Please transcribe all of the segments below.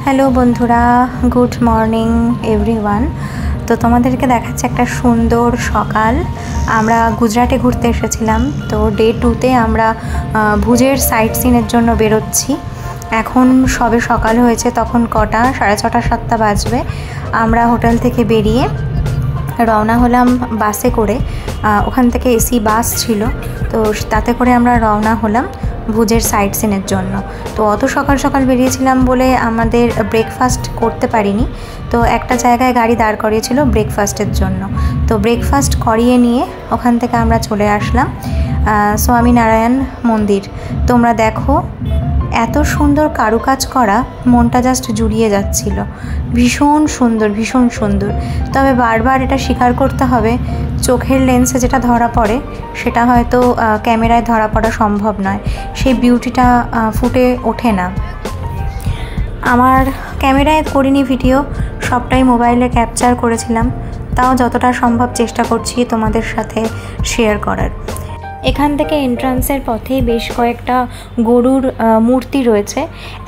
Hello বন্ধুরা, good morning everyone. তো তোমাদেরকে দেখাচ্ছে একটা সুন্দর সকাল। আমরা গুজরাটে ঘুরতে এসেছিলাম, তো ডে 2তে আমরা ভুজের সাইট সিনের জন্য বেরোচ্ছি। এখন সবে সকাল হয়েছে, তখন কটা 6:30 7টা বাজবে। আমরা হোটেল থেকে বেরিয়ে রওনা হলাম বাসে করে। ওখান থেকে এসি বাস ছিল, তো তাতে করে আমরা রওনা হলাম ভুজের সাইট সিনের জন্য। তো অত সকাল সকাল বেরিয়েছিলাম বলে আমাদের ব্রেকফাস্ট করতে পারিনি, তো একটা জায়গায় গাড়ি দাঁড় করিয়েছিল ব্রেকফাস্টের জন্য। তো ব্রেকফাস্ট করিয়ে নিয়ে ওখান থেকে আমরা চলে আসলাম স্বামীনারায়ণ মন্দির। তোমরা দেখো, এত সুন্দর কারুকাজ করা, মনটা জাস্ট জুড়িয়ে যাচ্ছিল। ভীষণ সুন্দর, ভীষণ সুন্দর। তবে বারবার এটা স্বীকার করতে হবে, চোখের লেন্সে যেটা ধরা পড়ে সেটা হয়তো ক্যামেরায় ধরা পড়া সম্ভব নয়, সেই বিউটিটা ফুটে ওঠে না। আমার ক্যামেরায় করিনি ভিডিও, সবটাই মোবাইলে ক্যাপচার করেছিলাম, তাও যতটা সম্ভব চেষ্টা করছি তোমাদের সাথে শেয়ার করার। এখান থেকে এন্ট্রান্সের পথে বেশ কয়েকটা গরুর মূর্তি রয়েছে,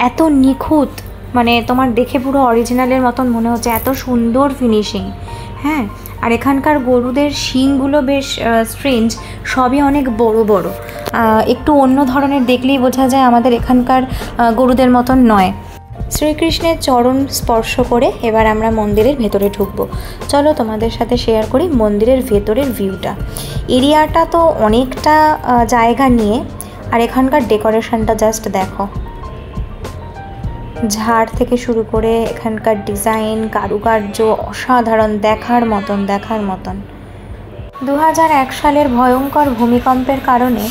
এত নিখুঁত, মানে তোমার দেখে পুরো অরিজিনালের মতন মনে হচ্ছে, এত সুন্দর ফিনিশিং। হ্যাঁ, আর এখানকার গরুদের শিংগুলো বেশ স্ট্রেঞ্জ, সবই অনেক বড় বড়, একটু অন্য ধরনের, দেখলেই বোঝা যায় আমাদের এখানকার গরুদের মতন নয়। শ্রীকৃষ্ণের চরণ স্পর্শ করে এবার আমরা মন্দিরের ভেতরে ঢুকবো। চলো তোমাদের সাথে শেয়ার করি মন্দিরের ভেতরের ভিউটা। এরিয়াটা তো অনেকটা জায়গা নিয়ে, আর এখানকার ডেকোরেশনটা জাস্ট দেখো। ঝাড় থেকে শুরু করে এখানকার ডিজাইন, কারুকার্য অসাধারণ, দেখার মতন। 2001 সালের ভয়ঙ্কর ভূমিকম্পের কারণে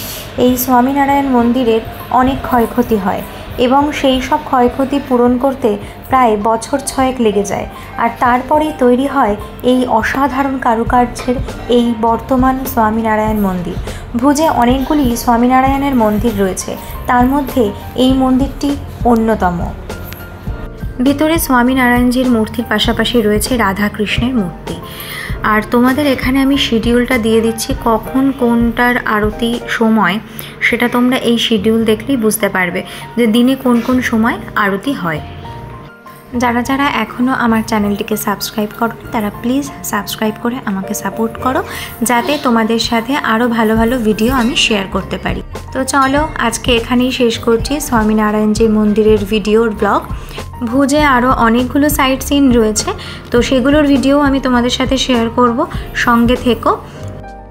এই স্বামীনারায়ণ মন্দিরের অনেক ক্ষয়ক্ষতি হয়, এবং সেই সব ক্ষয়ক্ষতি পূরণ করতে প্রায় বছর 6 লেগে যায়। আর তারপরেই তৈরি হয় এই অসাধারণ কারুকার্যের এই বর্তমান স্বামীনারায়ণ মন্দির। ভুজে অনেকগুলি স্বামীনারায়ণের মন্দির রয়েছে, তার মধ্যে এই মন্দিরটি অন্যতম। ভিতরে স্বামীনারায়ণজির মূর্তির পাশাপাশি রয়েছে রাধাকৃষ্ণের মূর্তি। আর তোমাদের এখানে আমি শিডিউলটা দিয়ে দিচ্ছি, কখন কোনটার আরতি সময়, সেটা তোমরা এই শিডিউল দেখলেই বুঝতে পারবে যে দিনে কোন কোন সময় আরতি হয়। যারা যারা এখনও আমার চ্যানেলটিকে সাবস্ক্রাইব করো, তারা প্লিজ সাবস্ক্রাইব করে আমাকে সাপোর্ট করো, যাতে তোমাদের সাথে আরও ভালো ভালো ভিডিও আমি শেয়ার করতে পারি। তো চলো, আজকে এখানেই শেষ করছি স্বামীনারায়ণজির মন্দিরের ভিডিওর ব্লগ। ভুজে আরও অনেকগুলো সাইট সিন রয়েছে, তো সেগুলোর ভিডিও আমি তোমাদের সাথে শেয়ার করব, সঙ্গে থেকো।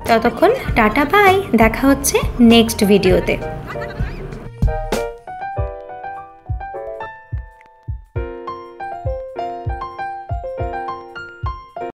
ততক্ষণ টাটা, বাই, দেখা হচ্ছে নেক্সট ভিডিওতে।